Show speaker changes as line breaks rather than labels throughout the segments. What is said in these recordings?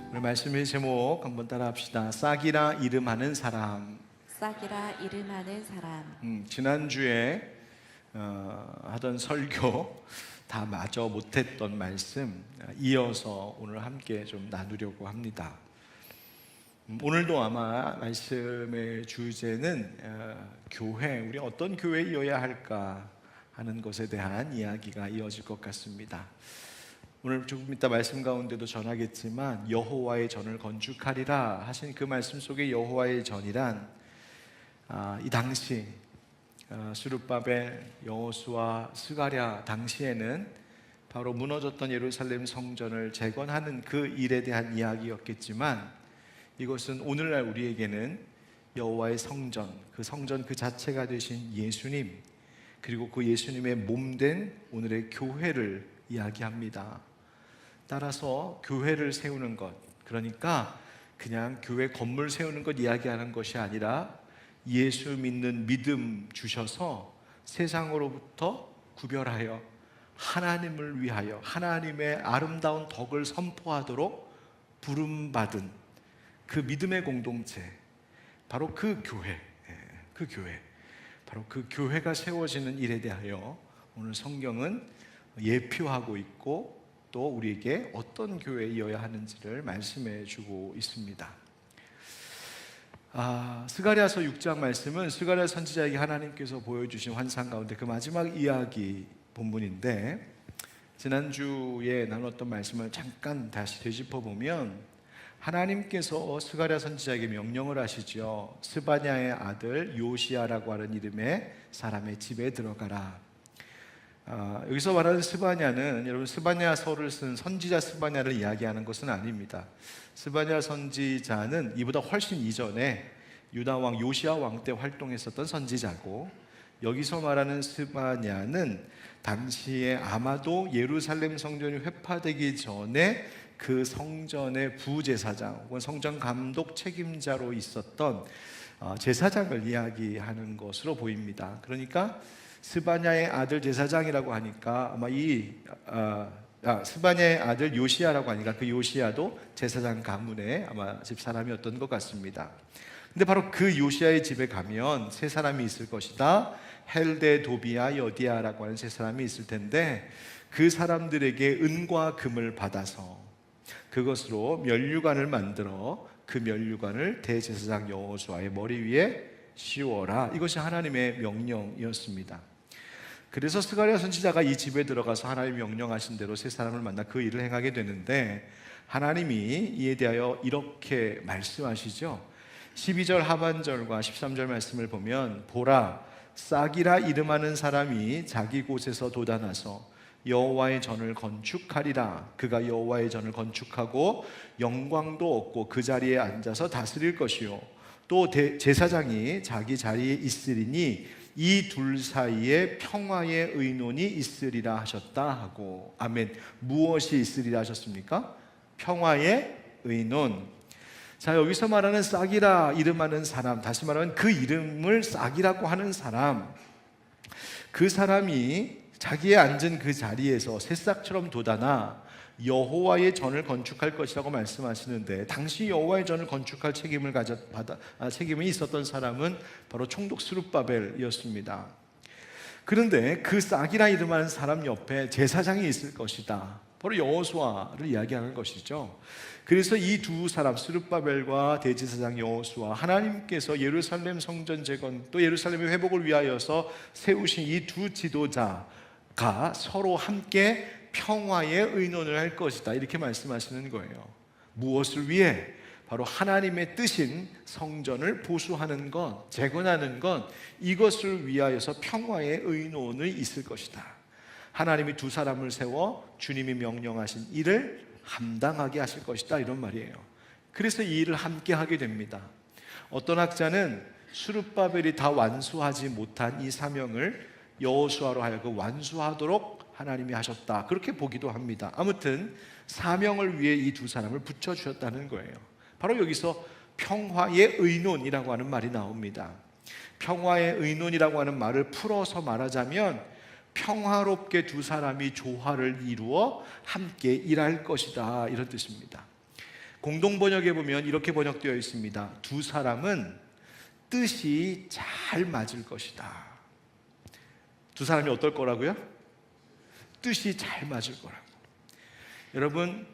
오늘 말씀의 제목 한번 따라합시다. 싹이라 이름하는 사람.
싹이라 이름하는 사람.
지난주에 하던 설교 다 마저 못했던 말씀 이어서 오늘 함께 좀 나누려고 합니다. 오늘도 아마 말씀의 주제는 교회, 우리 어떤 교회이어야 할까 하는 것에 대한 이야기가 이어질 것 같습니다. 오늘 조금 이따 말씀 가운데도 전하겠지만 여호와의 전을 건축하리라 하신 그 말씀 속에 여호와의 전이란 이 당시 스룹바벨, 여호수아, 스가랴 당시에는 바로 무너졌던 예루살렘 성전을 재건하는 그 일에 대한 이야기였겠지만 이것은 오늘날 우리에게는 여호와의 성전, 그 성전 그 자체가 되신 예수님, 그리고 그 예수님의 몸된 오늘의 교회를 이야기합니다. 따라서 교회를 세우는 것, 그러니까 그냥 교회 건물 세우는 것 이야기하는 것이 아니라 예수 믿는 믿음 주셔서 세상으로부터 구별하여 하나님을 위하여 하나님의 아름다운 덕을 선포하도록 부름받은 그 믿음의 공동체, 바로 그 교회, 바로 그 교회가 세워지는 일에 대하여 오늘 성경은 예표하고 있고 또 우리에게 어떤 교회이어야 하는지를 말씀해 주고 있습니다. 스가랴서 6장 말씀은 스가랴 선지자에게 하나님께서 보여주신 환상 가운데 그 마지막 이야기 본문인데, 지난주에 나눴던 말씀을 잠깐 다시 되짚어보면 하나님께서 스가랴 선지자에게 명령을 하시죠. 스바냐의 아들 요시야라고 하는 이름의 사람의 집에 들어가라. 여기서 말하는 스바냐는 여러분 스바냐서를 쓴 선지자 스바냐를 이야기하는 것은 아닙니다. 스바냐 선지자는 이보다 훨씬 이전에 유다 왕 요시야 왕 때 활동했었던 선지자고, 여기서 말하는 스바냐는 당시에 아마도 예루살렘 성전이 회파되기 전에 그 성전의 부제사장 혹은 성전 감독 책임자로 있었던 제사장을 이야기하는 것으로 보입니다. 그러니까 스바냐의 아들 제사장이라고 하니까 아마 스바냐의 아들 요시야라고 하니까 그 요시야도 제사장 가문의 아마 집 사람이었던 것 같습니다. 근데 바로 그 요시야의 집에 가면 세 사람이 있을 것이다. 헬데, 도비야, 여디야라고 하는 세 사람이 있을 텐데 그 사람들에게 은과 금을 받아서 그것으로 면류관을 만들어 그 면류관을 대제사장 여호수아의 머리 위에 씌워라. 이것이 하나님의 명령이었습니다. 그래서 스가랴 선지자가 이 집에 들어가서 하나님이 명령하신 대로 세 사람을 만나 그 일을 행하게 되는데, 하나님이 이에 대하여 이렇게 말씀하시죠. 12절 하반절과 13절 말씀을 보면 보라, 싹이라 이름하는 사람이 자기 곳에서 돋아나서 여호와의 전을 건축하리라. 그가 여호와의 전을 건축하고 영광도 얻고 그 자리에 앉아서 다스릴 것이요, 또 제사장이 자기 자리에 있으리니 이 둘 사이에 평화의 의논이 있으리라 하셨다 하고, 아멘. 무엇이 있으리라 하셨습니까? 평화의 의논. 자, 여기서 말하는 싹이라 이름하는 사람, 다시 말하면 그 이름을 싹이라고 하는 사람, 그 사람이 자기의 앉은 그 자리에서 새싹처럼 돋아나 여호와의 전을 건축할 것이라고 말씀하시는데, 당시 여호와의 전을 건축할 책임이 있었던 사람은 바로 총독 스룹바벨이었습니다. 그런데 그 싹이라 이름하는 사람 옆에 제사장이 있을 것이다. 바로 여호수아를 이야기하는 것이죠. 그래서 이 두 사람, 스룹바벨과 대제사장 여호수아, 하나님께서 예루살렘 성전 재건 또 예루살렘의 회복을 위하여서 세우신 이 두 지도자가 서로 함께 평화의 의논을 할 것이다, 이렇게 말씀하시는 거예요. 무엇을 위해? 바로 하나님의 뜻인 성전을 보수하는 것, 재건하는 것, 이것을 위하여서 평화의 의논이 있을 것이다. 하나님이 두 사람을 세워 주님이 명령하신 일을 감당하게 하실 것이다, 이런 말이에요. 그래서 이 일을 함께 하게 됩니다. 어떤 학자는 스룹바벨이 다 완수하지 못한 이 사명을 여호수아로 하여금 완수하도록 하나님이 하셨다, 그렇게 보기도 합니다. 아무튼 사명을 위해 이 두 사람을 붙여주셨다는 거예요. 바로 여기서 평화의 의논이라고 하는 말이 나옵니다. 평화의 의논이라고 하는 말을 풀어서 말하자면 평화롭게 두 사람이 조화를 이루어 함께 일할 것이다, 이런 뜻입니다. 공동 번역에 보면 이렇게 번역되어 있습니다. 두 사람은 뜻이 잘 맞을 것이다. 두 사람이 어떨 거라고요? 뜻이 잘 맞을 거라고. 여러분,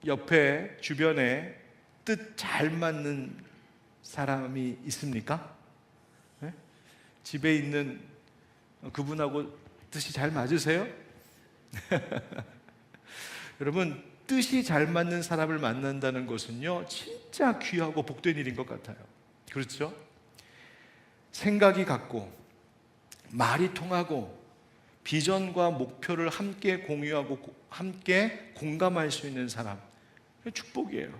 옆에 주변에 뜻 잘 맞는 사람이 있습니까? 네? 집에 있는 그분하고 뜻이 잘 맞으세요? 여러분, 뜻이 잘 맞는 사람을 만난다는 것은요, 진짜 귀하고 복된 일인 것 같아요. 그렇죠? 생각이 같고, 말이 통하고, 비전과 목표를 함께 공유하고 함께 공감할 수 있는 사람, 축복이에요.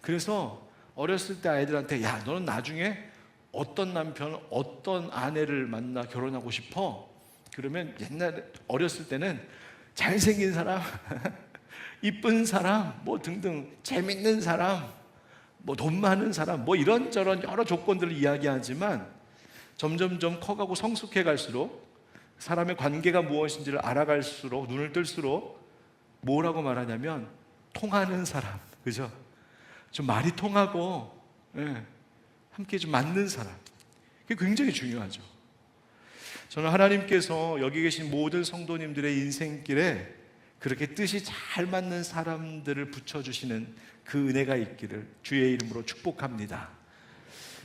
그래서 어렸을 때 아이들한테, 야, 너는 나중에 어떤 남편, 어떤 아내를 만나 결혼하고 싶어? 그러면 옛날에 어렸을 때는 잘생긴 사람, 이쁜 사람, 뭐 등등, 재밌는 사람, 뭐 돈 많은 사람, 뭐 이런저런 여러 조건들을 이야기하지만 점점점 커가고 성숙해 갈수록, 사람의 관계가 무엇인지를 알아갈수록, 눈을 뜰수록 뭐라고 말하냐면 통하는 사람, 그죠? 좀 말이 통하고, 예, 함께 좀 맞는 사람, 그게 굉장히 중요하죠. 저는 하나님께서 여기 계신 모든 성도님들의 인생길에 그렇게 뜻이 잘 맞는 사람들을 붙여주시는 그 은혜가 있기를 주의 이름으로 축복합니다.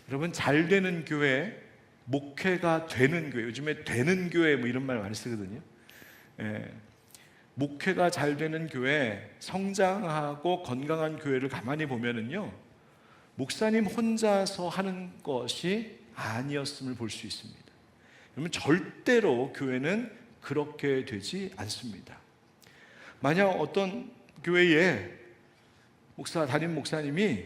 여러분, 잘 되는 교회, 목회가 되는 교회, 요즘에 되는 교회 뭐 이런 말 많이 쓰거든요. 예, 목회가 잘 되는 교회, 성장하고 건강한 교회를 가만히 보면은요, 목사님 혼자서 하는 것이 아니었음을 볼 수 있습니다. 그러면 절대로 교회는 그렇게 되지 않습니다. 만약 어떤 교회에 담임 목사님이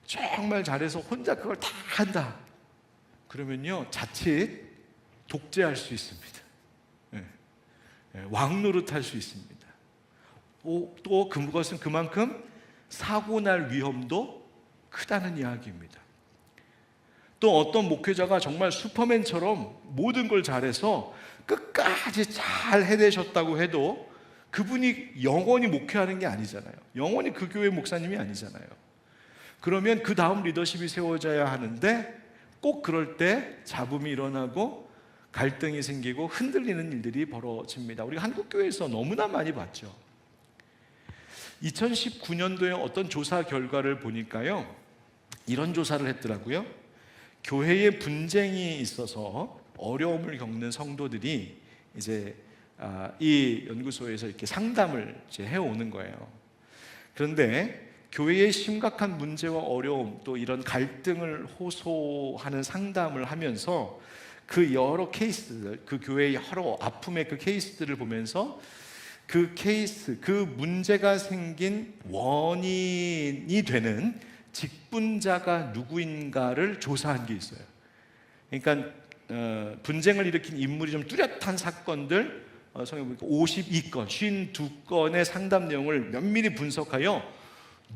정말 잘해서 혼자 그걸 다 한다, 그러면요, 자칫 독재할 수 있습니다. 왕 노릇할 수 있습니다. 또 그것은 그만큼 사고 날 위험도 크다는 이야기입니다. 또 어떤 목회자가 정말 슈퍼맨처럼 모든 걸 잘해서 끝까지 잘 해내셨다고 해도 그분이 영원히 목회하는 게 아니잖아요. 영원히 그 교회 목사님이 아니잖아요. 그러면 그 다음 리더십이 세워져야 하는데 꼭 그럴 때 잡음이 일어나고 갈등이 생기고 흔들리는 일들이 벌어집니다. 우리가 한국교회에서 너무나 많이 봤죠. 2019년도에 어떤 조사 결과를 보니까요, 이런 조사를 했더라고요. 교회에 분쟁이 있어서 어려움을 겪는 성도들이 이제 이 연구소에서 이렇게 상담을 이제 해오는 거예요. 그런데 교회의 심각한 문제와 어려움, 또 이런 갈등을 호소하는 상담을 하면서 그 여러 케이스들, 그 교회의 여러 아픔의 그 케이스들을 보면서 그 케이스, 그 문제가 생긴 원인이 되는 직분자가 누구인가를 조사한 게 있어요. 그러니까 분쟁을 일으킨 인물이 좀 뚜렷한 사건들, 성경 보니까 52건, 52건의 상담 내용을 면밀히 분석하여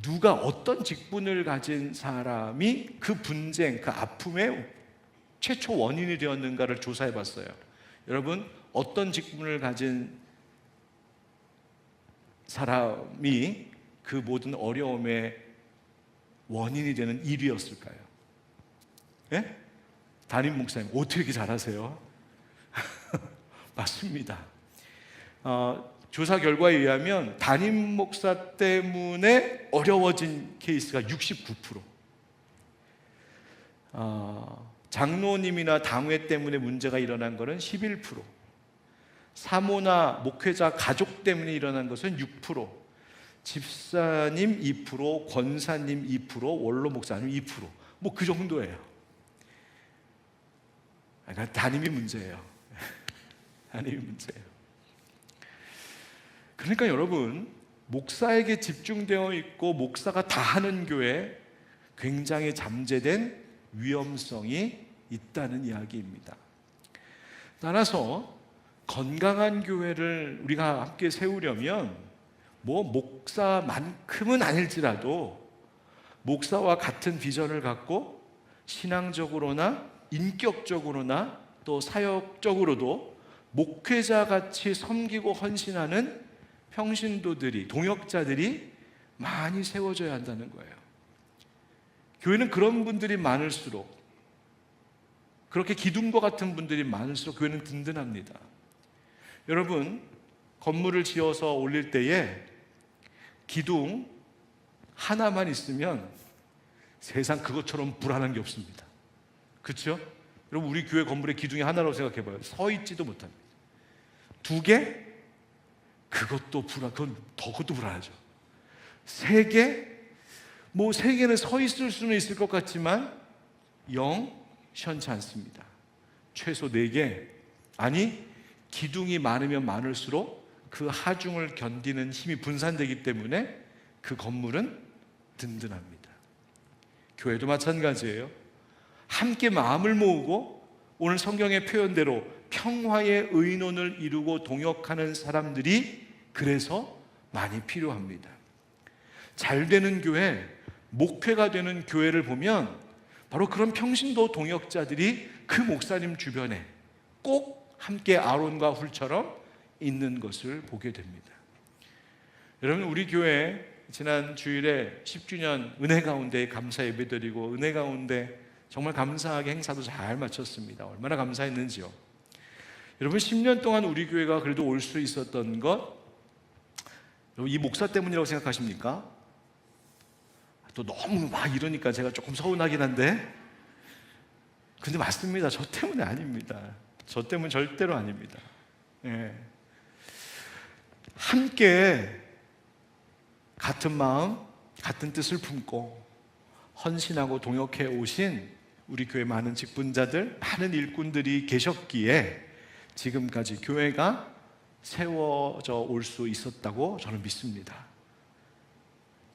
누가 어떤 직분을 가진 사람이 그 분쟁, 그 아픔의 최초 원인이 되었는가를 조사해 봤어요. 여러분, 어떤 직분을 가진 사람이 그 모든 어려움의 원인이 되는 일이었을까요? 예? 담임 목사님, 어떻게 이렇게 잘하세요? 맞습니다. 조사 결과에 의하면 담임 목사 때문에 어려워진 케이스가 69%, 장로님이나 당회 때문에 문제가 일어난 것은 11%, 사모나 목회자 가족 때문에 일어난 것은 6%, 집사님 2%, 권사님 2%, 원로 목사님 2%, 뭐 그 정도예요. 그러니까 담임이 문제예요. 담임이 문제예요. 그러니까 여러분, 목사에게 집중되어 있고 목사가 다 하는 교회, 굉장히 잠재된 위험성이 있다는 이야기입니다. 따라서 건강한 교회를 우리가 함께 세우려면 뭐 목사만큼은 아닐지라도 목사와 같은 비전을 갖고 신앙적으로나 인격적으로나 또 사역적으로도 목회자같이 섬기고 헌신하는 평신도들이, 동역자들이 많이 세워져야 한다는 거예요. 교회는 그런 분들이 많을수록, 그렇게 기둥과 같은 분들이 많을수록 교회는 든든합니다. 여러분, 건물을 지어서 올릴 때에 기둥 하나만 있으면 세상 그것처럼 불안한 게 없습니다. 그렇죠? 여러분, 우리 교회 건물의 기둥이 하나라고 생각해 봐요. 서 있지도 못합니다. 2개? 그것도 불안하죠. 3개? 뭐 3개는 서 있을 수는 있을 것 같지만 영 시원치 않습니다. 최소 4개, 아니 기둥이 많으면 많을수록 그 하중을 견디는 힘이 분산되기 때문에 그 건물은 든든합니다. 교회도 마찬가지예요. 함께 마음을 모으고 오늘 성경의 표현대로 평화의 의논을 이루고 동역하는 사람들이 그래서 많이 필요합니다. 잘 되는 교회, 목회가 되는 교회를 보면 바로 그런 평신도 동역자들이 그 목사님 주변에 꼭 함께 아론과 훌처럼 있는 것을 보게 됩니다. 여러분, 우리 교회 지난 주일에 10주년 은혜 가운데 감사 예배드리고 은혜 가운데 정말 감사하게 행사도 잘 마쳤습니다. 얼마나 감사했는지요. 여러분, 10년 동안 우리 교회가 그래도 올 수 있었던 것, 이 목사 때문이라고 생각하십니까? 또 너무 막 이러니까 제가 조금 서운하긴 한데, 근데 맞습니다. 저 때문에 아닙니다. 저 때문에 절대로 아닙니다. 예. 함께 같은 마음, 같은 뜻을 품고 헌신하고 동역해 오신 우리 교회 많은 직분자들, 많은 일꾼들이 계셨기에 지금까지 교회가 세워져 올 수 있었다고 저는 믿습니다.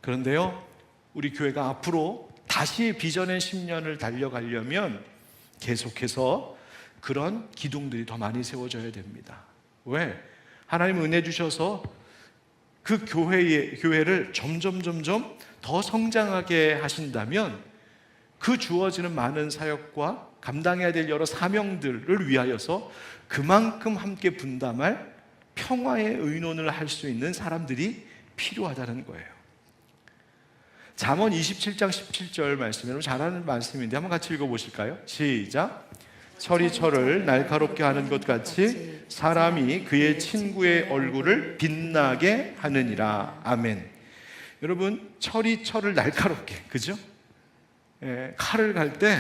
그런데요, 우리 교회가 앞으로 다시 비전의 10년을 달려가려면 계속해서 그런 기둥들이 더 많이 세워져야 됩니다. 왜? 하나님 은혜 주셔서 그 교회를 점점 더 성장하게 하신다면 그 주어지는 많은 사역과 감당해야 될 여러 사명들을 위하여서 그만큼 함께 분담할 평화의 의논을 할 수 있는 사람들이 필요하다는 거예요. 잠언 27장 17절 말씀, 여러분 잘 아는 말씀인데 한번 같이 읽어보실까요? 시작. 철이 철을 날카롭게 하는 것 같이 사람이 그의 친구의 얼굴을 빛나게 하느니라. 아멘. 여러분, 철이 철을 날카롭게, 그죠? 예, 칼을 갈 때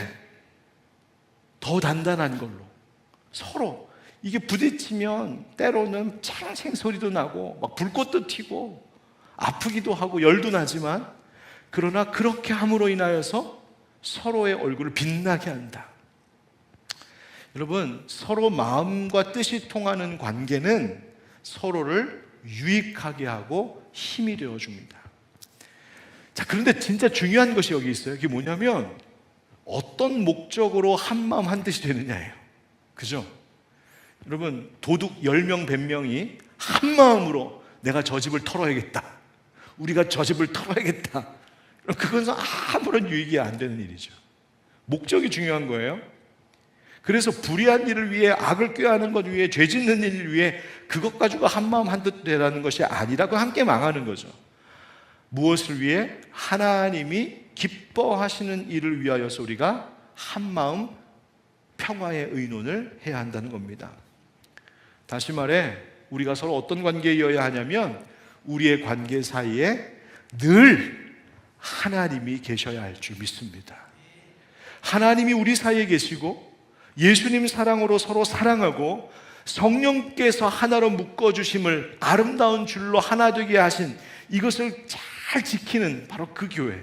더 단단한 걸로 서로 이게 부딪히면 때로는 챙챙 소리도 나고 막 불꽃도 튀고 아프기도 하고 열도 나지만, 그러나 그렇게 함으로 인하여서 서로의 얼굴을 빛나게 한다. 여러분, 서로 마음과 뜻이 통하는 관계는 서로를 유익하게 하고 힘이 되어줍니다. 자, 그런데 진짜 중요한 것이 여기 있어요. 그게 뭐냐면 어떤 목적으로 한마음 한뜻이 되느냐예요. 그죠? 여러분, 도둑 10명 100명이 한마음으로 내가 저 집을 털어야겠다, 우리가 저 집을 털어야겠다, 그건 아무런 유익이 안 되는 일이죠. 목적이 중요한 거예요. 그래서 불의한 일을 위해, 악을 꾀하는 것 위해, 죄 짓는 일을 위해 그것 가지고 한마음 한뜻 되라는 것이 아니라 그 함께 망하는 거죠. 무엇을 위해? 하나님이 기뻐하시는 일을 위하여서 우리가 한마음 평화의 의논을 해야 한다는 겁니다. 다시 말해, 우리가 서로 어떤 관계여야 하냐면 우리의 관계 사이에 늘 하나님이 계셔야 할 줄 믿습니다. 하나님이 우리 사이에 계시고 예수님 사랑으로 서로 사랑하고 성령께서 하나로 묶어주심을 아름다운 줄로 하나 되게 하신 이것을 잘 지키는 바로 그 교회.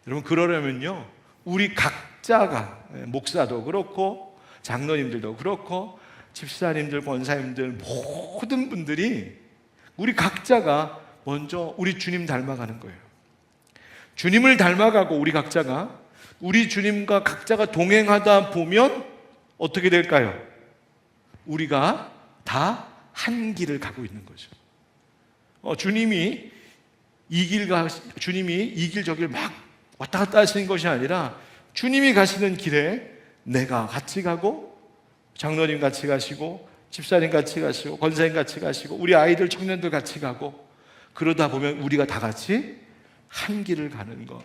여러분, 그러려면요, 우리 각자가, 목사도 그렇고 장로님들도 그렇고 집사님들, 권사님들, 모든 분들이 우리 각자가 먼저 우리 주님 닮아가는 거예요. 주님을 닮아가고 우리 각자가 우리 주님과 각자가 동행하다 보면 어떻게 될까요? 우리가 다 한 길을 가고 있는 거죠. 주님이 이 길 저 길 막 왔다 갔다 하시는 것이 아니라 주님이 가시는 길에 내가 같이 가고, 장로님 같이 가시고, 집사님 같이 가시고, 권사님 같이 가시고, 우리 아이들, 청년들 같이 가고, 그러다 보면 우리가 다 같이 한 길을 가는 것.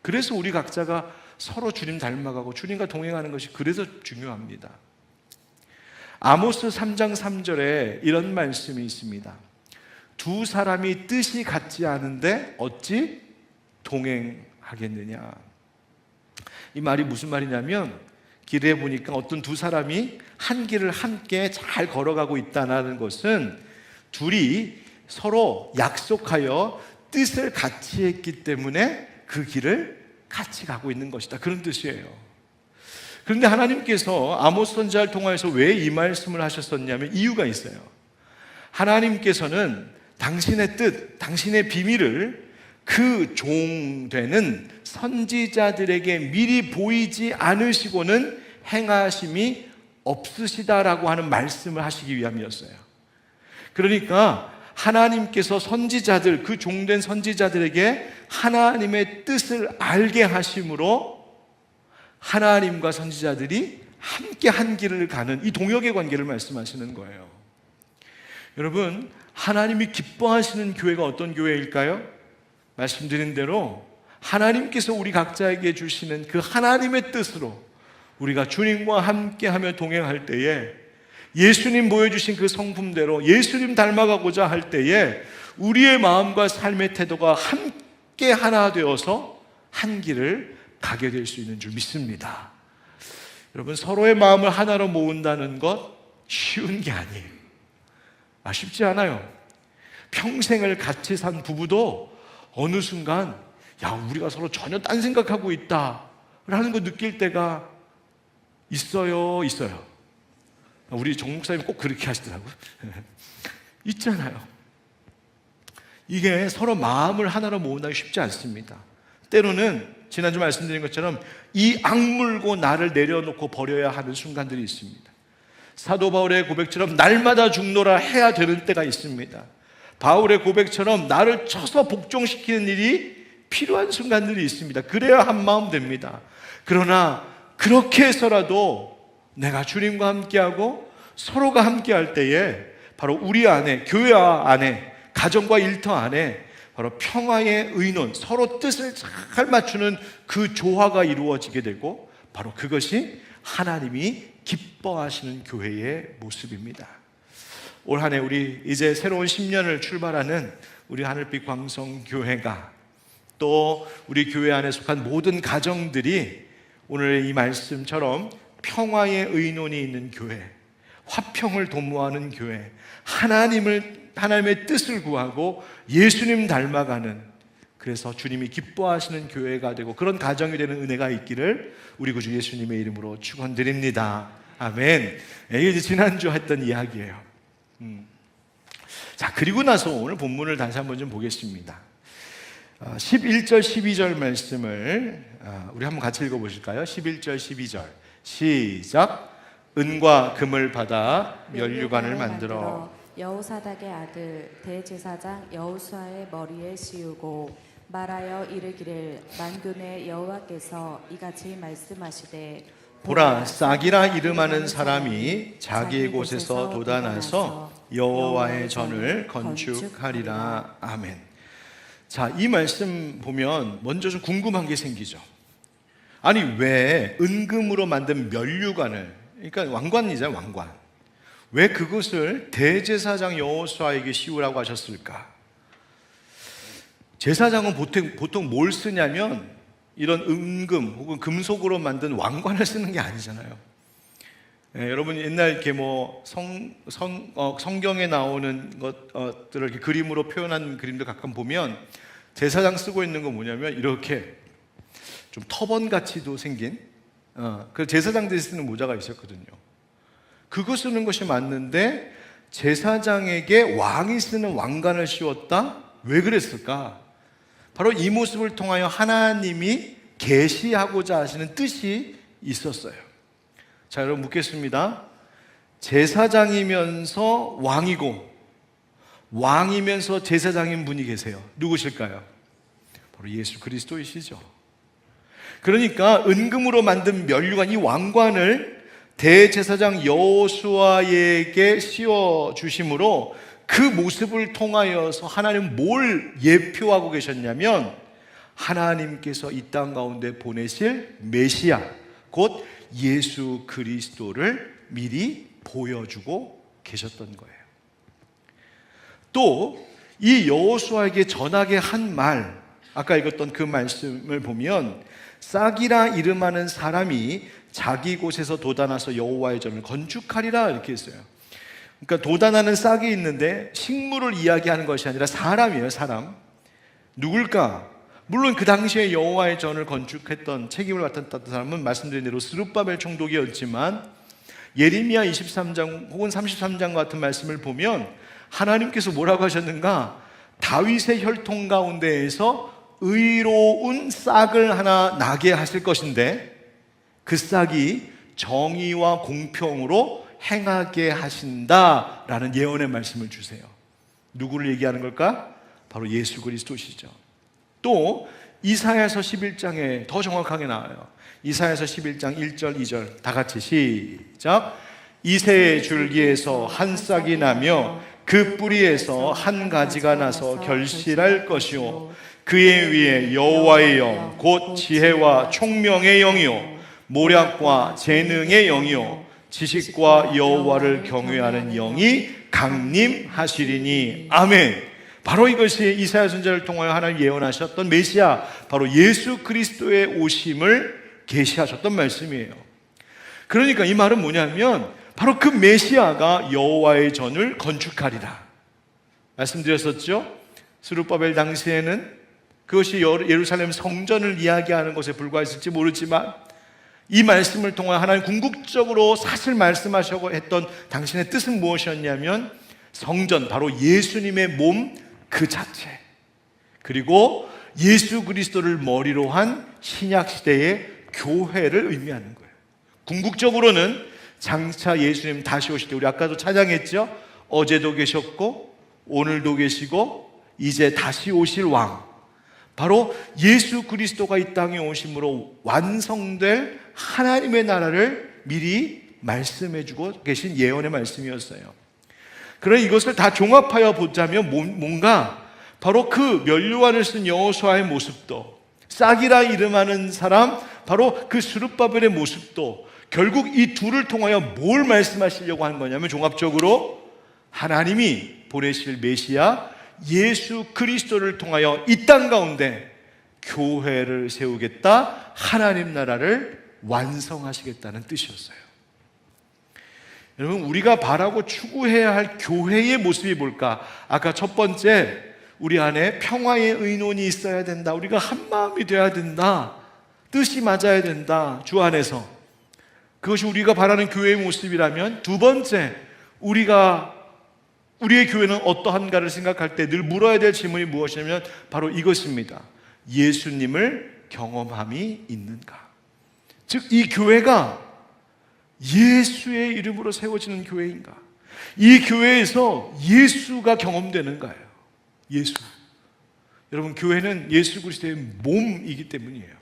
그래서 우리 각자가 서로 주님 닮아가고 주님과 동행하는 것이 그래서 중요합니다. 아모스 3장 3절에 이런 말씀이 있습니다. 두 사람이 뜻이 같지 않은데 어찌 동행하겠느냐. 이 말이 무슨 말이냐면 길에 보니까 어떤 두 사람이 한 길을 함께 잘 걸어가고 있다는 것은 둘이 서로 약속하여 뜻을 같이 했기 때문에 그 길을 같이 가고 있는 것이다. 그런 뜻이에요. 그런데 하나님께서 아모스 선지자를 통해서 왜 이 말씀을 하셨었냐면 이유가 있어요. 하나님께서는 당신의 뜻, 당신의 비밀을 그 종되는 선지자들에게 미리 보이지 않으시고는 행하심이 없으시다라고 하는 말씀을 하시기 위함이었어요. 그러니까 하나님께서 선지자들, 그 종된 선지자들에게 하나님의 뜻을 알게 하심으로 하나님과 선지자들이 함께 한 길을 가는 이 동역의 관계를 말씀하시는 거예요. 여러분, 하나님이 기뻐하시는 교회가 어떤 교회일까요? 말씀드린 대로 하나님께서 우리 각자에게 주시는 그 하나님의 뜻으로 우리가 주님과 함께하며 동행할 때에 예수님 보여주신 그 성품대로 예수님 닮아가고자 할 때에 우리의 마음과 삶의 태도가 함께 하나 되어서 한 길을 가게 될 수 있는 줄 믿습니다. 여러분, 서로의 마음을 하나로 모은다는 것 쉬운 게 아니에요. 쉽지 않아요. 평생을 같이 산 부부도 어느 순간 우리가 서로 전혀 딴 생각하고 있다 라는 거 느낄 때가 있어요. 우리 정 목사님 꼭 그렇게 하시더라고요. 있잖아요. 이게 서로 마음을 하나로 모으기 쉽지 않습니다. 때로는 지난주 말씀드린 것처럼 이 악물고 나를 내려놓고 버려야 하는 순간들이 있습니다. 사도 바울의 고백처럼 날마다 죽노라 해야 되는 때가 있습니다. 바울의 고백처럼 나를 쳐서 복종시키는 일이 필요한 순간들이 있습니다. 그래야 한 마음 됩니다. 그러나 그렇게 해서라도 내가 주님과 함께하고 서로가 함께할 때에 바로 우리 안에, 교회 안에, 가정과 일터 안에 바로 평화의 의논, 서로 뜻을 잘 맞추는 그 조화가 이루어지게 되고 바로 그것이 하나님이 기뻐하시는 교회의 모습입니다. 올 한 해 우리 이제 새로운 10년을 출발하는 우리 하늘빛 광성교회가 또 우리 교회 안에 속한 모든 가정들이 오늘의 이 말씀처럼 평화의 의논이 있는 교회, 화평을 도모하는 교회, 하나님의 뜻을 구하고 예수님 닮아가는, 그래서 주님이 기뻐하시는 교회가 되고 그런 가정이 되는 은혜가 있기를 우리 구주 예수님의 이름으로 축원드립니다. 아멘. 이게 이제 지난주 했던 이야기예요. 자, 그리고 나서 오늘 본문을 다시 한번 좀 보겠습니다. 11절 12절 말씀을 우리 한번 같이 읽어보실까요? 11절 12절 시작. 은과 금을 받아 면류관을 만들어
여호사닥의 아들 대제사장 여호수아의 머리에 씌우고 말하여 이르기를 만군의 여호와께서 이같이 말씀하시되
보라, 싹이라 이름하는 사람이 자기의 곳에서 돋아나서 여호와의 전을 건축하리라. 아멘. 자, 이 말씀 보면 먼저 좀 궁금한 게 생기죠. 아니, 왜 은금으로 만든 면류관을, 그러니까 왕관이잖아요, 왕관, 왜 그것을 대제사장 여호수아에게 씌우라고 하셨을까? 제사장은 보통 뭘 쓰냐면 이런 은금 혹은 금속으로 만든 왕관을 쓰는 게 아니잖아요. 여러분 옛날 이렇게 성경에 나오는 것들을 이렇게 그림으로 표현한 그림들 가끔 보면 제사장 쓰고 있는 건 뭐냐면 이렇게 좀 터번 같이도 생긴 그 제사장들이 쓰는 모자가 있었거든요. 그거 쓰는 것이 맞는데 제사장에게 왕이 쓰는 왕관을 씌웠다? 왜 그랬을까? 바로 이 모습을 통하여 하나님이 계시하고자 하시는 뜻이 있었어요. 자, 여러분 묻겠습니다. 제사장이면서 왕이고 왕이면서 제사장인 분이 계세요. 누구실까요? 바로 예수 그리스도이시죠. 그러니까 은금으로 만든 면류관, 이 왕관을 대제사장 여호수아에게 씌워 주심으로 그 모습을 통하여서 하나님은 뭘 예표하고 계셨냐면 하나님께서 이 땅 가운데 보내실 메시아, 곧 예수 그리스도를 미리 보여주고 계셨던 거예요. 또 이 여호수아에게 전하게 한 말, 아까 읽었던 그 말씀을 보면 싹이라 이름하는 사람이 자기 곳에서 돋아나서 여호와의 전을 건축하리라 이렇게 했어요. 그러니까 돋아나는 싹이 있는데 식물을 이야기하는 것이 아니라 사람이에요. 사람. 누굴까? 물론 그 당시에 여호와의 전을 건축했던 책임을 맡았던 사람은 말씀드린 대로 스룹바벨 총독이었지만 예레미야 23장 혹은 33장 같은 말씀을 보면 하나님께서 뭐라고 하셨는가? 다윗의 혈통 가운데에서 의로운 싹을 하나 나게 하실 것인데 그 싹이 정의와 공평으로 행하게 하신다라는 예언의 말씀을 주세요. 누구를 얘기하는 걸까? 바로 예수 그리스도시죠. 또 이사야서 11장에 더 정확하게 나와요. 이사야서 11장 1절 2절 다 같이 시작. 이새의 줄기에서 한 싹이 나며 그 뿌리에서 한 가지가 나서 결실할 것이요 그의 위에 여호와의 영 곧 지혜와 총명의 영이요 모략과 재능의 영이요 지식과 여호와를 경외하는 영이 강림하시리니 아멘. 바로 이것이 이사야 선지자를 통하여 하나님 예언하셨던 메시아, 바로 예수 그리스도의 오심을 계시하셨던 말씀이에요. 그러니까 이 말은 뭐냐면 바로 그 메시아가 여호와의 전을 건축하리라 말씀드렸었죠. 스룹바벨 당시에는 그것이 예루살렘 성전을 이야기하는 것에 불과했을지 모르지만 이 말씀을 통해 하나님 궁극적으로 사실 말씀하시고 했던 당신의 뜻은 무엇이었냐면 성전, 바로 예수님의 몸 그 자체, 그리고 예수 그리스도를 머리로 한 신약시대의 교회를 의미하는 거예요. 궁극적으로는 장차 예수님 다시 오실 때, 우리 아까도 찬양했죠? 어제도 계셨고 오늘도 계시고 이제 다시 오실 왕, 바로 예수 그리스도가 이 땅에 오심으로 완성될 하나님의 나라를 미리 말씀해주고 계신 예언의 말씀이었어요. 그러나 이것을 다 종합하여 보자면 뭔가 바로 그 면류관을 쓴 여호수아의 모습도, 싹이라 이름하는 사람 바로 그 스룹바벨의 모습도 결국 이 둘을 통하여 뭘 말씀하시려고 하는 거냐면 종합적으로 하나님이 보내실 메시아 예수 그리스도를 통하여 이 땅 가운데 교회를 세우겠다, 하나님 나라를 완성하시겠다는 뜻이었어요. 여러분, 우리가 바라고 추구해야 할 교회의 모습이 뭘까? 아까 첫 번째, 우리 안에 평화의 의논이 있어야 된다. 우리가 한 마음이 되어야 된다. 뜻이 맞아야 된다. 주 안에서. 그것이 우리가 바라는 교회의 모습이라면, 두 번째, 우리의 교회는 어떠한가를 생각할 때 늘 물어야 될 질문이 무엇이냐면 바로 이것입니다. 예수님을 경험함이 있는가? 즉, 이 교회가 예수의 이름으로 세워지는 교회인가? 이 교회에서 예수가 경험되는가요? 예수. 여러분, 교회는 예수 그리스도의 몸이기 때문이에요.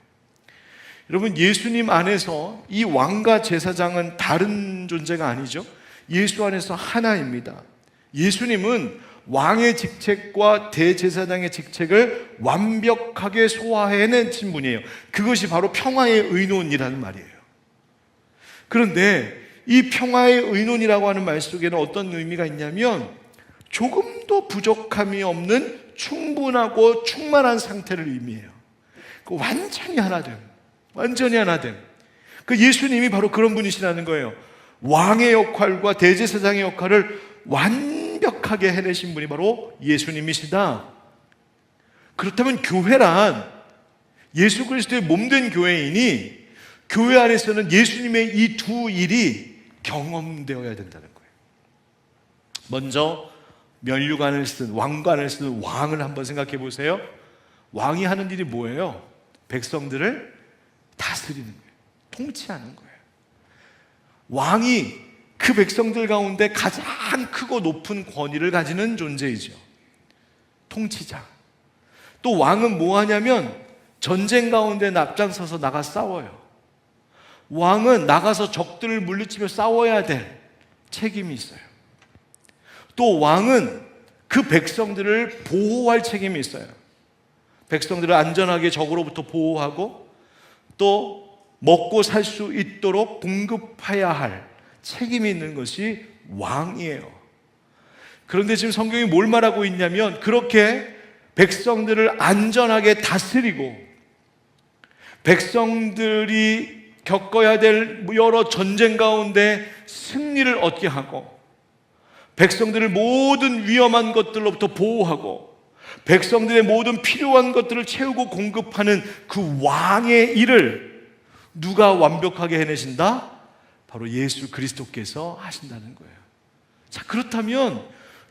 여러분, 예수님 안에서 이 왕과 제사장은 다른 존재가 아니죠. 예수 안에서 하나입니다. 예수님은 왕의 직책과 대제사장의 직책을 완벽하게 소화해낸 분이에요. 그것이 바로 평화의 의논이라는 말이에요. 그런데 이 평화의 의논이라고 하는 말 속에는 어떤 의미가 있냐면 조금도 부족함이 없는 충분하고 충만한 상태를 의미해요. 그 완전히 하나됨, 완전히 하나됨. 그 예수님이 바로 그런 분이시라는 거예요. 왕의 역할과 대제사장의 역할을 완벽하게 해내신 분이 바로 예수님이시다. 그렇다면 교회란 예수 그리스도의 몸된 교회이니 교회 안에서는 예수님의 이 두 일이 경험되어야 된다는 거예요. 먼저 면류관을 쓴, 왕관을 쓴 왕을 한번 생각해 보세요. 왕이 하는 일이 뭐예요? 백성들을 다스리는 거예요. 통치하는 거예요. 왕이 그 백성들 가운데 가장 크고 높은 권위를 가지는 존재이죠. 통치자. 또 왕은 뭐 하냐면 전쟁 가운데 앞장서서 나가 싸워요. 왕은 나가서 적들을 물리치며 싸워야 될 책임이 있어요. 또 왕은 그 백성들을 보호할 책임이 있어요. 백성들을 안전하게 적으로부터 보호하고 또 먹고 살 수 있도록 공급해야 할 책임이 있는 것이 왕이에요. 그런데 지금 성경이 뭘 말하고 있냐면 그렇게 백성들을 안전하게 다스리고 백성들이 겪어야 될 여러 전쟁 가운데 승리를 얻게 하고 백성들을 모든 위험한 것들로부터 보호하고 백성들의 모든 필요한 것들을 채우고 공급하는 그 왕의 일을 누가 완벽하게 해내신다? 바로 예수 그리스도께서 하신다는 거예요. 자, 그렇다면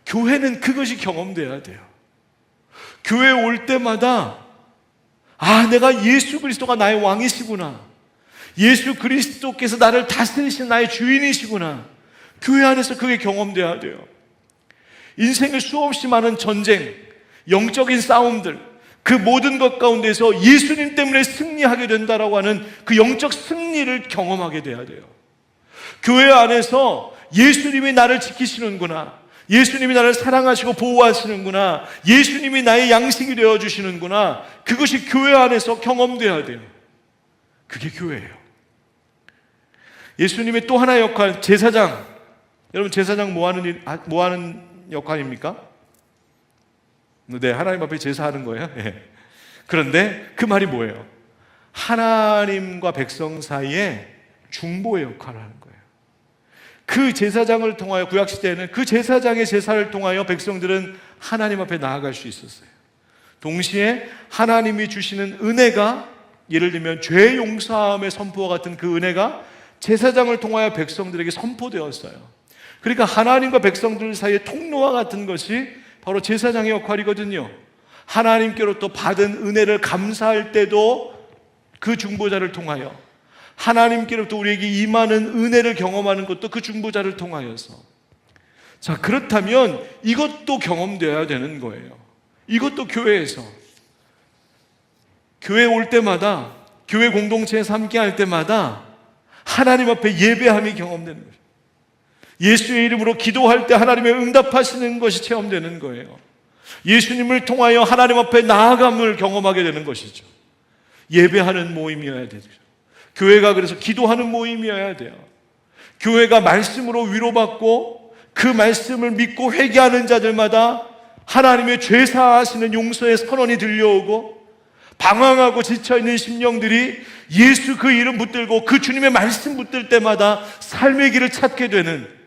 교회는 그것이 경험돼야 돼요. 교회에 올 때마다 내가 예수 그리스도가 나의 왕이시구나, 예수 그리스도께서 나를 다스리신 나의 주인이시구나, 교회 안에서 그게 경험돼야 돼요. 인생에 수없이 많은 전쟁, 영적인 싸움들, 그 모든 것 가운데서 예수님 때문에 승리하게 된다라고 하는 그 영적 승리를 경험하게 돼야 돼요. 교회 안에서 예수님이 나를 지키시는구나, 예수님이 나를 사랑하시고 보호하시는구나, 예수님이 나의 양식이 되어주시는구나, 그것이 교회 안에서 경험돼야 돼요. 그게 교회예요. 예수님의 또 하나의 역할, 제사장. 여러분, 제사장 뭐 하는 역할입니까? 네, 하나님 앞에 제사하는 거예요. 네. 그런데 그 말이 뭐예요? 하나님과 백성 사이에 중보의 역할을 하는 거예요. 그 제사장을 통하여, 구약시대에는 그 제사장의 제사를 통하여 백성들은 하나님 앞에 나아갈 수 있었어요. 동시에 하나님이 주시는 은혜가, 예를 들면 죄 용서함의 선포와 같은 그 은혜가 제사장을 통하여 백성들에게 선포되었어요. 그러니까 하나님과 백성들 사이의 통로와 같은 것이 바로 제사장의 역할이거든요. 하나님께로부터 받은 은혜를 감사할 때도 그 중보자를 통하여, 하나님께로부터 우리에게 임하는 은혜를 경험하는 것도 그 중보자를 통하여서. 자, 그렇다면 이것도 경험되어야 되는 거예요. 이것도 교회에서, 교회 올 때마다, 교회 공동체에서 함께 할 때마다 하나님 앞에 예배함이 경험되는 거예요. 예수의 이름으로 기도할 때 하나님의 응답하시는 것이 체험되는 거예요. 예수님을 통하여 하나님 앞에 나아감을 경험하게 되는 것이죠. 예배하는 모임이어야 되죠. 교회가 그래서 기도하는 모임이어야 돼요. 교회가 말씀으로 위로받고 그 말씀을 믿고 회개하는 자들마다 하나님의 죄 사하시는 용서의 선언이 들려오고, 방황하고 지쳐있는 심령들이 예수 그 이름 붙들고 그 주님의 말씀 붙들 때마다 삶의 길을 찾게 되는,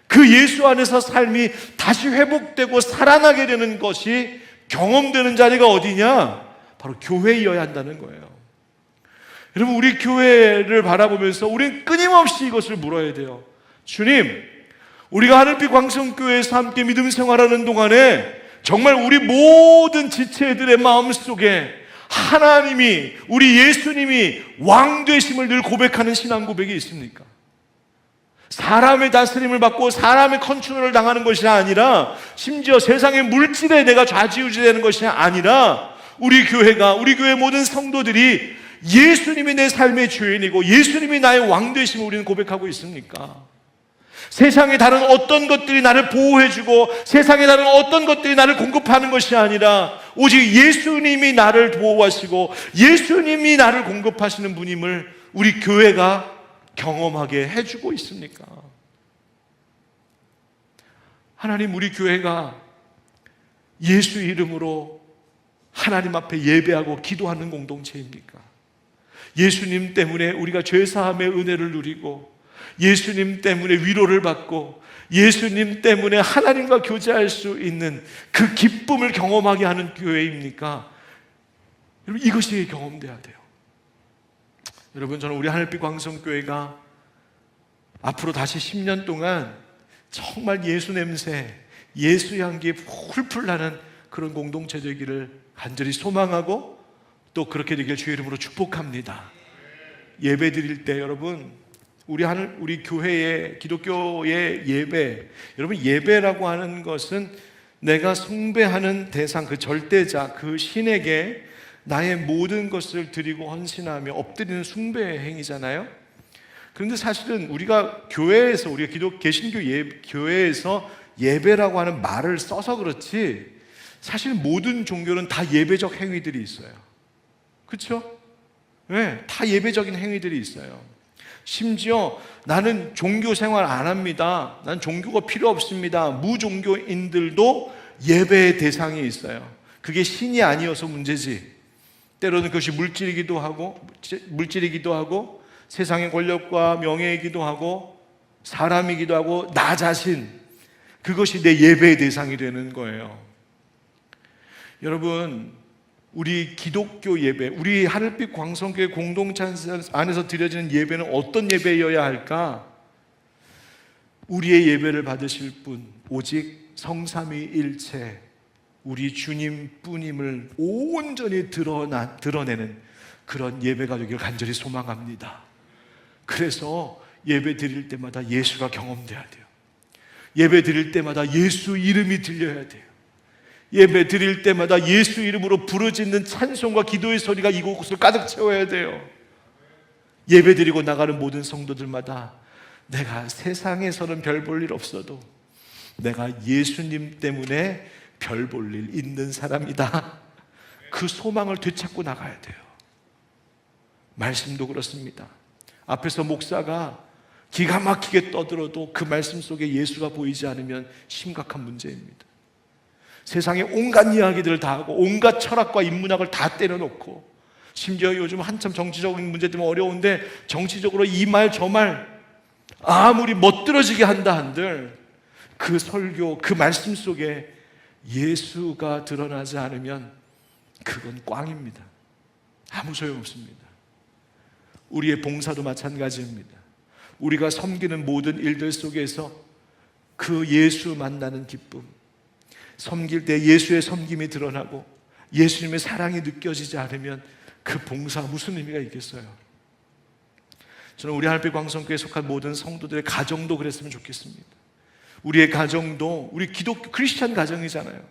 그 예수 안에서 삶이 다시 회복되고 살아나게 되는 것이 경험되는 자리가 어디냐? 바로 교회이어야 한다는 거예요. 여러분, 우리 교회를 바라보면서 우리는 끊임없이 이것을 물어야 돼요. 주님, 우리가 하늘빛 광성교회에서 함께 믿음 생활하는 동안에 정말 우리 모든 지체들의 마음속에 하나님이, 우리 예수님이 왕 되심을 늘 고백하는 신앙 고백이 있습니까? 사람의 다스림을 받고 사람의 컨트롤을 당하는 것이 아니라, 심지어 세상의 물질에 내가 좌지우지되는 것이 아니라, 우리 교회가, 우리 교회 모든 성도들이 예수님이 내 삶의 주인이고 예수님이 나의 왕 되심을 우리는 고백하고 있습니까? 세상의 다른 어떤 것들이 나를 보호해주고 세상의 다른 어떤 것들이 나를 공급하는 것이 아니라 오직 예수님이 나를 보호하시고 예수님이 나를 공급하시는 분임을 우리 교회가 경험하게 해주고 있습니까? 하나님, 우리 교회가 예수 이름으로 하나님 앞에 예배하고 기도하는 공동체입니까? 예수님 때문에 우리가 죄사함의 은혜를 누리고, 예수님 때문에 위로를 받고, 예수님 때문에 하나님과 교제할 수 있는 그 기쁨을 경험하게 하는 교회입니까? 여러분, 이것이 경험돼야 돼요. 여러분, 저는 우리 하늘빛 광성교회가 앞으로 다시 10년 동안 정말 예수 냄새, 예수 향기에 풀풀 나는 그런 공동체 되기를 간절히 소망하고 또 그렇게 되길 주의 이름으로 축복합니다. 예배 드릴 때 여러분, 우리 교회의, 기독교의 예배, 여러분, 예배라고 하는 것은 내가 숭배하는 대상, 그 절대자, 그 신에게 나의 모든 것을 드리고 헌신하며 엎드리는 숭배의 행위잖아요. 그런데 사실은 우리가 교회에서, 우리가 개신교 교회에서 예배라고 하는 말을 써서 그렇지, 사실 모든 종교는 다 예배적 행위들이 있어요. 그렇죠? 네, 다 예배적인 행위들이 있어요. 심지어 나는 종교 생활 안 합니다, 난 종교가 필요 없습니다, 무종교인들도 예배의 대상이 있어요. 그게 신이 아니어서 문제지, 때로는 그것이 물질이기도 하고 세상의 권력과 명예이기도 하고 사람이기도 하고 나 자신, 그것이 내 예배의 대상이 되는 거예요. 여러분, 우리 기독교 예배, 우리 하늘빛 광성교회 공동체 안에서 드려지는 예배는 어떤 예배여야 할까? 우리의 예배를 받으실 분, 오직 성삼위일체 우리 주님뿐임을 온전히 드러내는 그런 예배가 되기를 간절히 소망합니다. 그래서 예배 드릴 때마다 예수가 경험돼야 돼요. 예배 드릴 때마다 예수 이름이 들려야 돼요. 예배 드릴 때마다 예수 이름으로 부르짖는 찬송과 기도의 소리가 이곳을 가득 채워야 돼요. 예배 드리고 나가는 모든 성도들마다 내가 세상에서는 별 볼 일 없어도 내가 예수님 때문에 별 볼 일 있는 사람이다, 그 소망을 되찾고 나가야 돼요. 말씀도 그렇습니다. 앞에서 목사가 기가 막히게 떠들어도 그 말씀 속에 예수가 보이지 않으면 심각한 문제입니다. 세상에 온갖 이야기들을 다 하고 온갖 철학과 인문학을 다 때려놓고, 심지어 요즘 한참 정치적인 문제 때문에 어려운데 정치적으로 이 말 저 말 아무리 멋들어지게 한다 한들 그 설교, 그 말씀 속에 예수가 드러나지 않으면 그건 꽝입니다. 아무 소용없습니다. 우리의 봉사도 마찬가지입니다. 우리가 섬기는 모든 일들 속에서 그 예수 만나는 기쁨, 섬길 때 예수의 섬김이 드러나고 예수님의 사랑이 느껴지지 않으면 그 봉사 무슨 의미가 있겠어요? 저는 우리 하늘빛 광성교회에 속한 모든 성도들의 가정도 그랬으면 좋겠습니다. 우리의 가정도, 우리 기독교 크리스찬 가정이잖아요.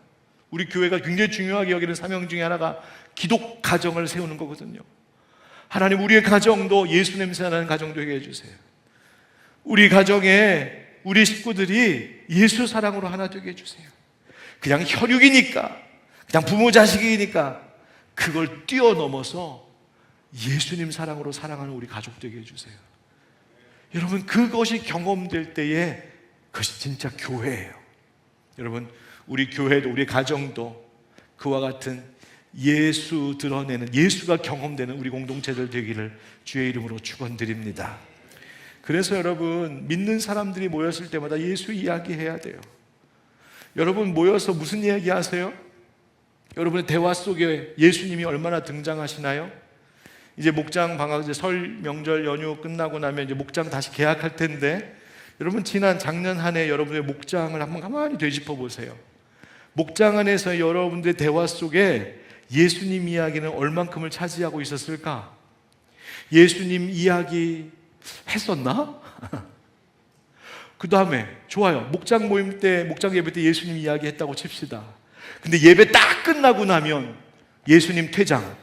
우리 교회가 굉장히 중요하게 여기는 사명 중에 하나가 기독 가정을 세우는 거거든요. 하나님, 우리의 가정도 예수 냄새 나는 가정 되게 해주세요. 우리 가정에 우리 식구들이 예수 사랑으로 하나 되게 해주세요. 그냥 혈육이니까, 그냥 부모 자식이니까 그걸 뛰어넘어서 예수님 사랑으로 사랑하는 우리 가족 되게 해주세요. 여러분, 그것이 경험될 때에 그것이 진짜 교회예요. 여러분, 우리 교회도 우리 가정도 그와 같은 예수 드러내는, 예수가 경험되는 우리 공동체들 되기를 주의 이름으로 축원드립니다. 그래서 여러분, 믿는 사람들이 모였을 때마다 예수 이야기해야 돼요. 여러분 모여서 무슨 이야기 하세요? 여러분의 대화 속에 예수님이 얼마나 등장하시나요? 이제 목장 방학, 이제 설 명절 연휴 끝나고 나면 이제 목장 다시 개학할 텐데, 여러분 지난 작년 한 해 여러분의 목장을 한번 가만히 되짚어 보세요. 목장 안에서 여러분들의 대화 속에 예수님 이야기는 얼만큼을 차지하고 있었을까? 예수님 이야기 했었나? 그 다음에 좋아요, 목장 모임 때, 목장 예배 때 예수님 이야기 했다고 칩시다. 근데 예배 딱 끝나고 나면 예수님 퇴장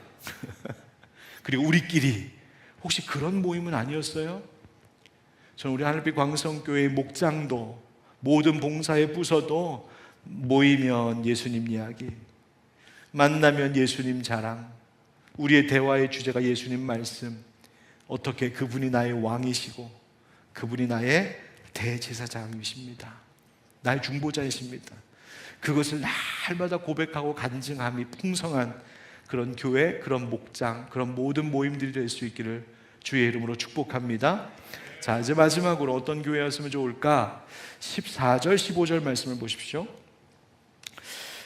그리고 우리끼리, 혹시 그런 모임은 아니었어요? 저는 우리 하늘빛 광성교회의 목장도 모든 봉사의 부서도 모이면 예수님 이야기, 만나면 예수님 자랑, 우리의 대화의 주제가 예수님 말씀, 어떻게 그분이 나의 왕이시고 그분이 나의 대제사장이십니다, 나의 중보자이십니다. 그것을 날마다 고백하고 간증함이 풍성한 그런 교회, 그런 목장, 그런 모든 모임들이 될 수 있기를 주의 이름으로 축복합니다. 자, 이제 마지막으로 어떤 교회였으면 좋을까? 14절, 15절 말씀을 보십시오.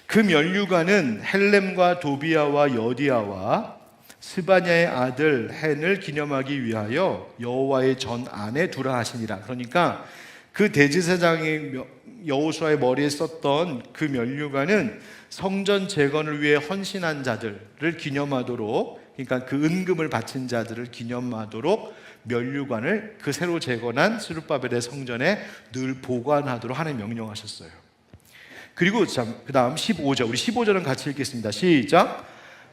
그 면류관은 헬렘과 도비아와 여디아와 스바냐의 아들 헨을 기념하기 위하여 여호와의 전 안에 두라 하시니라. 그러니까 그 대제사장이 여호수아의 머리에 썼던 그 면류관은 성전 재건을 위해 헌신한 자들을 기념하도록, 그러니까 그 은금을 바친 자들을 기념하도록 면류관을 그 새로 재건한 스룹바벨의 성전에 늘 보관하도록 하나님 명령하셨어요. 그리고 그 다음 15절, 우리 15절은 같이 읽겠습니다. 시작.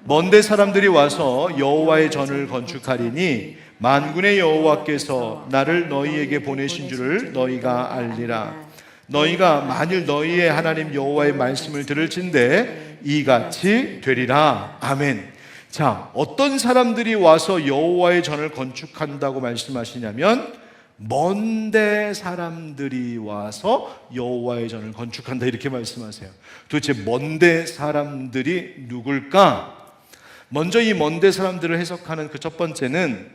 먼데 사람들이 와서 여호와의 전을 건축하리니 만군의 여호와께서 나를 너희에게 보내신 줄을 너희가 알리라. 너희가 만일 너희의 하나님 여호와의 말씀을 들을진대 이같이 되리라. 아멘. 자, 어떤 사람들이 와서 여호와의 전을 건축한다고 말씀하시냐면 먼데 사람들이 와서 여호와의 전을 건축한다 이렇게 말씀하세요. 도대체 먼데 사람들이 누굴까? 먼저 이 먼데 사람들을 해석하는 그 첫 번째는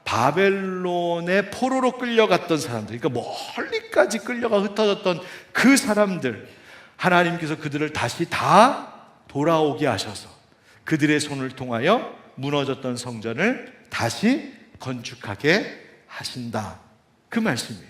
바벨론의 포로로 끌려갔던 사람들, 그러니까 멀리까지 끌려가 흩어졌던 그 사람들, 하나님께서 그들을 다시 다 돌아오게 하셔서 그들의 손을 통하여 무너졌던 성전을 다시 건축하게 하신다, 그 말씀이에요.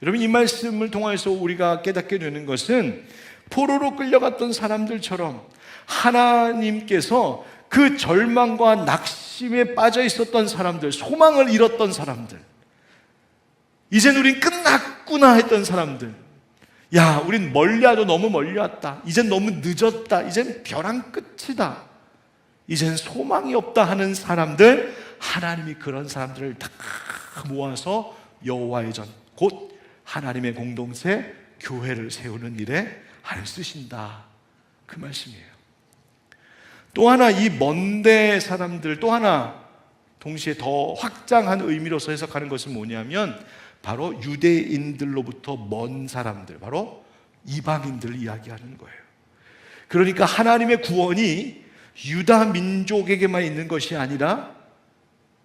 여러분, 이 말씀을 통해서 우리가 깨닫게 되는 것은 포로로 끌려갔던 사람들처럼 하나님께서 그 절망과 낙심에 빠져 있었던 사람들, 소망을 잃었던 사람들, 이젠 우린 끝났구나 했던 사람들, 야, 우린 멀리 와도 너무 멀리 왔다, 이젠 너무 늦었다, 이젠 벼랑 끝이다, 이젠 소망이 없다 하는 사람들, 하나님이 그런 사람들을 다 모아서 여호와의 전, 곧 하나님의 공동체 교회를 세우는 일에 하나님 쓰신다, 그 말씀이에요. 또 하나, 이 먼데 사람들 또 하나 동시에 더 확장한 의미로서 해석하는 것은 뭐냐면 바로 유대인들로부터 먼 사람들, 바로 이방인들을 이야기하는 거예요. 그러니까 하나님의 구원이 유다 민족에게만 있는 것이 아니라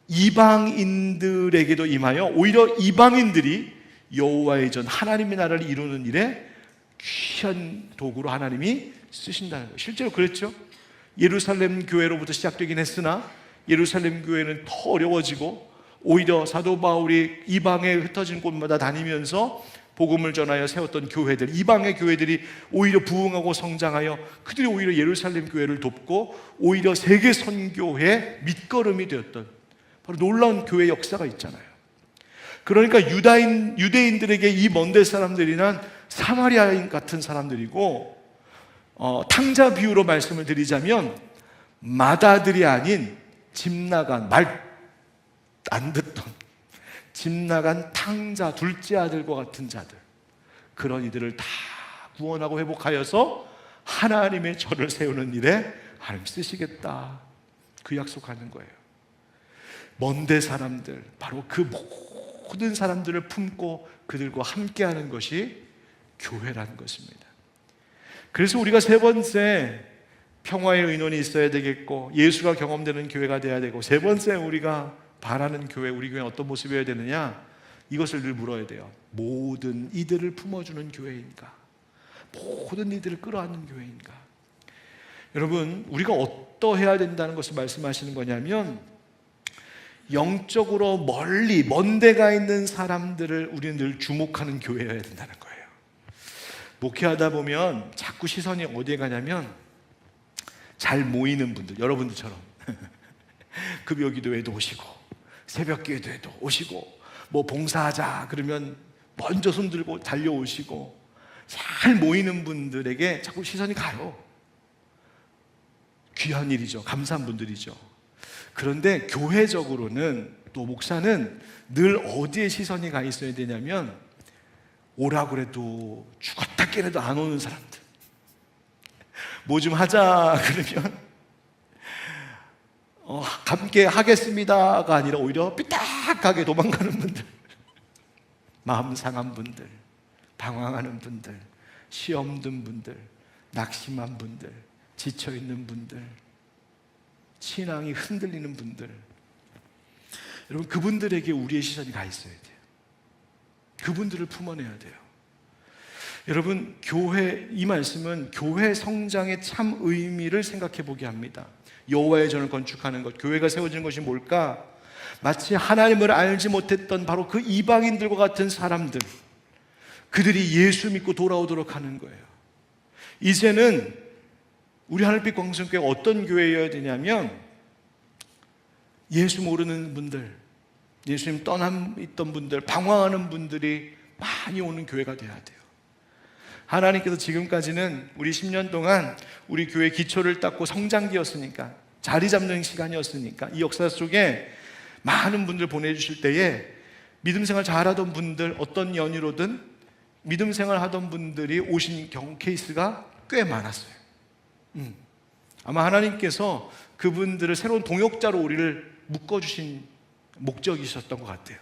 이방인들에게도 임하여 오히려 이방인들이 여호와의 전, 하나님의 나라를 이루는 일에 귀한 도구로 하나님이 쓰신다는 거예요. 실제로 그랬죠. 예루살렘 교회로부터 시작되긴 했으나 예루살렘 교회는 더 어려워지고 오히려 사도 바울이 이방에 흩어진 곳마다 다니면서 복음을 전하여 세웠던 교회들, 이방의 교회들이 오히려 부흥하고 성장하여 그들이 오히려 예루살렘 교회를 돕고 오히려 세계 선교의 밑거름이 되었던 바로 놀라운 교회 역사가 있잖아요. 그러니까 유대인들에게 이 먼데 사람들이란 사마리아인 같은 사람들이고, 탕자 비유로 말씀을 드리자면 마다들이 아닌 집 나간, 말 안 듣던 집 나간 탕자, 둘째 아들과 같은 자들, 그런 이들을 다 구원하고 회복하여서 하나님의 전을 세우는 일에 하나님 쓰시겠다, 그 약속하는 거예요. 먼데 사람들, 바로 그 모든 사람들을 품고 그들과 함께하는 것이 교회라는 것입니다. 그래서 우리가 세 번째, 평화의 의논이 있어야 되겠고 예수가 경험되는 교회가 돼야 되고, 세 번째 우리가 바라는 교회, 우리 교회는 어떤 모습이어야 되느냐, 이것을 늘 물어야 돼요. 모든 이들을 품어주는 교회인가? 모든 이들을 끌어안는 교회인가? 여러분, 우리가 어떠해야 된다는 것을 말씀하시는 거냐면 영적으로 멀리 먼 데가 있는 사람들을 우리는 늘 주목하는 교회여야 된다는 거예요. 목회하다 보면 자꾸 시선이 어디에 가냐면 잘 모이는 분들, 여러분들처럼 급여기도회도 오시고 새벽기도회도 오시고 뭐 봉사하자 그러면 먼저 손들고 달려오시고 잘 모이는 분들에게 자꾸 시선이 가요. 귀한 일이죠. 감사한 분들이죠. 그런데 교회적으로는 또 목사는 늘 어디에 시선이 가 있어야 되냐면 오라고 해도 죽었다 깨래도 안 오는 사람들, 뭐 좀 하자 그러면 함께 하겠습니다가 아니라 오히려 삐딱하게 도망가는 분들, 마음 상한 분들, 방황하는 분들, 시험 든 분들, 낙심한 분들, 지쳐있는 분들, 신앙이 흔들리는 분들, 여러분 그분들에게 우리의 시선이 가 있어야 돼요. 그분들을 품어내야 돼요. 여러분, 교회, 이 말씀은 교회 성장의 참 의미를 생각해 보게 합니다. 여호와의 전을 건축하는 것, 교회가 세워지는 것이 뭘까? 마치 하나님을 알지 못했던 바로 그 이방인들과 같은 사람들, 그들이 예수 믿고 돌아오도록 하는 거예요. 이제는 우리 하늘빛 광성교회가 어떤 교회여야 되냐면 예수 모르는 분들, 예수님 떠나 있던 분들, 방황하는 분들이 많이 오는 교회가 돼야 돼요. 하나님께서 지금까지는 우리 10년 동안 우리 교회 기초를 닦고 성장기였으니까, 자리 잡는 시간이었으니까 이 역사 속에 많은 분들 보내주실 때에 믿음 생활 잘하던 분들, 어떤 연유로든 믿음 생활 하던 분들이 오신 경우 케이스가 꽤 많았어요. 아마 하나님께서 그분들을 새로운 동역자로 우리를 묶어주신 목적이셨던 것 같아요.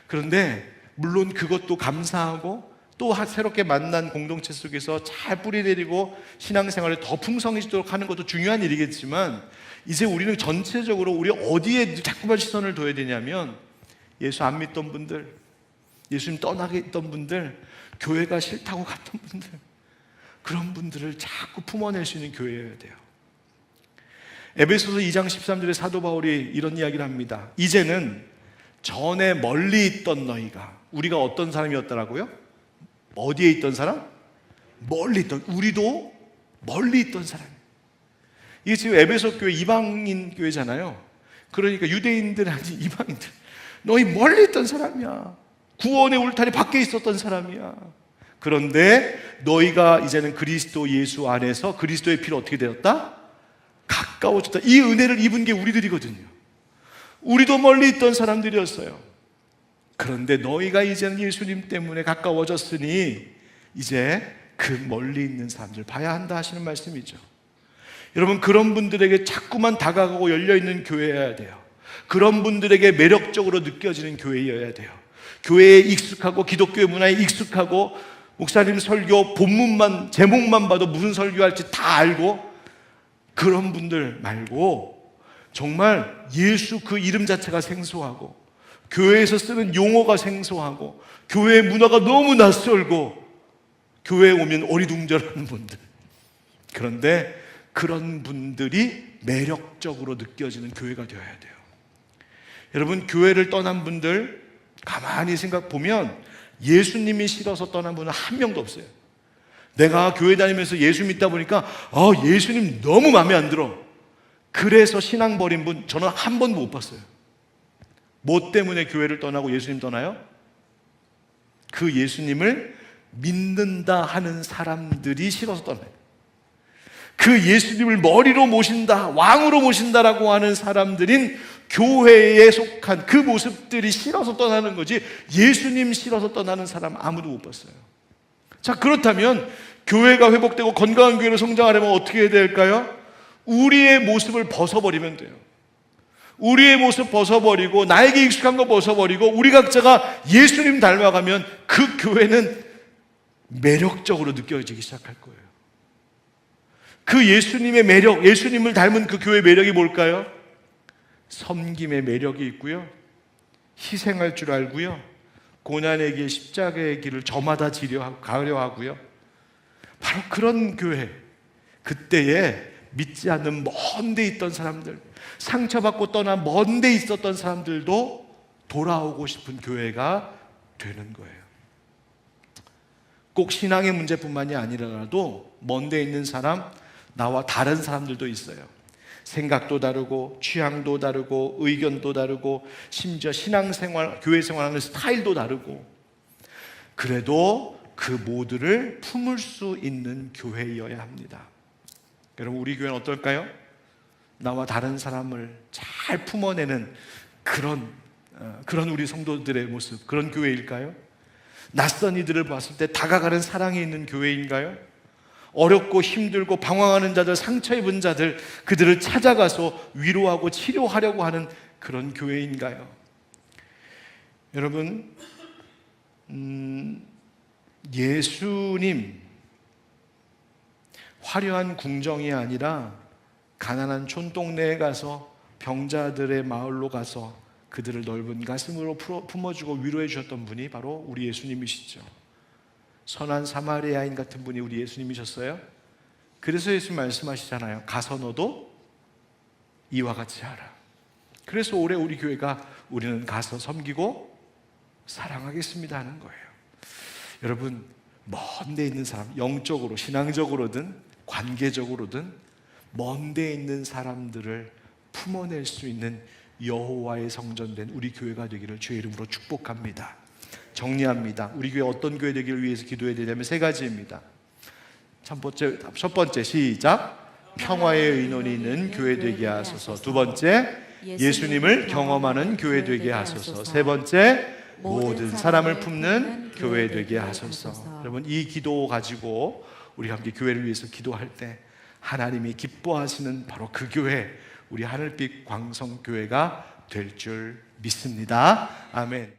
그런데 물론 그것도 감사하고 또 새롭게 만난 공동체 속에서 잘 뿌리내리고 신앙생활을 더 풍성해지도록 하는 것도 중요한 일이겠지만, 이제 우리는 전체적으로 우리 어디에 자꾸만 시선을 둬야 되냐면, 예수 안 믿던 분들, 예수님 떠나게 있던 분들, 교회가 싫다고 갔던 분들, 그런 분들을 자꾸 품어낼 수 있는 교회여야 돼요. 에베소서 2장 13절에 사도 바울이 이런 이야기를 합니다. 이제는 전에 멀리 있던 너희가, 우리가 어떤 사람이었더라고요? 어디에 있던 사람? 멀리 있던, 우리도 멀리 있던 사람. 이게 지금 에베소 교회 이방인 교회잖아요. 그러니까 유대인들 아니 이방인들, 너희 멀리 있던 사람이야. 구원의 울타리 밖에 있었던 사람이야. 그런데 너희가 이제는 그리스도 예수 안에서 그리스도의 피로 어떻게 되었다? 가까워졌다. 이 은혜를 입은 게 우리들이거든요. 우리도 멀리 있던 사람들이었어요. 그런데 너희가 이제는 예수님 때문에 가까워졌으니 이제 그 멀리 있는 사람들 봐야 한다 하시는 말씀이죠. 여러분, 그런 분들에게 자꾸만 다가가고 열려있는 교회여야 돼요. 그런 분들에게 매력적으로 느껴지는 교회여야 돼요. 교회에 익숙하고 기독교의 문화에 익숙하고 목사님 설교 본문만 제목만 봐도 무슨 설교할지 다 알고, 그런 분들 말고 정말 예수 그 이름 자체가 생소하고 교회에서 쓰는 용어가 생소하고 교회의 문화가 너무 낯설고 교회에 오면 어리둥절하는 분들, 그런데 그런 분들이 매력적으로 느껴지는 교회가 되어야 돼요. 여러분, 교회를 떠난 분들 가만히 생각 보면 예수님이 싫어서 떠난 분은 한 명도 없어요. 내가 교회 다니면서 예수 믿다 보니까 예수님 너무 마음에 안 들어, 그래서 신앙 버린 분 저는 한 번도 못 봤어요. 뭐 때문에 교회를 떠나고 예수님 떠나요? 그 예수님을 믿는다 하는 사람들이 싫어서 떠나요. 그 예수님을 머리로 모신다, 왕으로 모신다라고 하는 사람들인 교회에 속한 그 모습들이 싫어서 떠나는 거지, 예수님 싫어서 떠나는 사람 아무도 못 봤어요. 자, 그렇다면 교회가 회복되고 건강한 교회로 성장하려면 어떻게 해야 될까요? 우리의 모습을 벗어버리면 돼요. 우리의 모습 벗어버리고 나에게 익숙한 거 벗어버리고 우리 각자가 예수님 닮아가면 그 교회는 매력적으로 느껴지기 시작할 거예요. 그 예수님의 매력, 예수님을 닮은 그 교회의 매력이 뭘까요? 섬김의 매력이 있고요, 희생할 줄 알고요, 고난의 길, 십자가의 길을 저마다 가려 하고요. 바로 그런 교회, 그때에 믿지 않는 먼 데 있던 사람들, 상처받고 떠난 먼 데 있었던 사람들도 돌아오고 싶은 교회가 되는 거예요. 꼭 신앙의 문제뿐만이 아니라도 먼 데 있는 사람, 나와 다른 사람들도 있어요. 생각도 다르고 취향도 다르고 의견도 다르고 심지어 신앙생활, 교회 생활하는 스타일도 다르고, 그래도 그 모두를 품을 수 있는 교회여야 합니다. 여러분, 우리 교회는 어떨까요? 나와 다른 사람을 잘 품어내는 그런 우리 성도들의 모습, 그런 교회일까요? 낯선 이들을 봤을 때 다가가는 사랑이 있는 교회인가요? 어렵고 힘들고 방황하는 자들, 상처 입은 자들, 그들을 찾아가서 위로하고 치료하려고 하는 그런 교회인가요? 여러분, 예수님 화려한 궁정이 아니라 가난한 촌동네에 가서 병자들의 마을로 가서 그들을 넓은 가슴으로 품어주고 위로해 주셨던 분이 바로 우리 예수님이시죠. 선한 사마리아인 같은 분이 우리 예수님이셨어요. 그래서 예수님 말씀하시잖아요. 가서 너도 이와 같이 하라. 그래서 올해 우리 교회가 우리는 가서 섬기고 사랑하겠습니다 하는 거예요. 여러분, 먼 데 있는 사람, 영적으로 신앙적으로든 관계적으로든 먼 데 있는 사람들을 품어낼 수 있는 여호와의 성전된 우리 교회가 되기를 주의 이름으로 축복합니다. 정리합니다. 우리 교회 어떤 교회 되기를 위해서 기도해야 되냐면 세 가지입니다. 첫 번째 시작. 평화의 의논이 있는 교회 되게 하소서. 두 번째, 예수님을 경험하는 교회 되게 하소서. 세 번째, 모든 사람을 품는 교회 되게 하소서. 여러분, 이 기도 가지고 우리 함께 교회를 위해서 기도할 때 하나님이 기뻐하시는 바로 그 교회, 우리 하늘빛 광성교회가 될 줄 믿습니다. 아멘.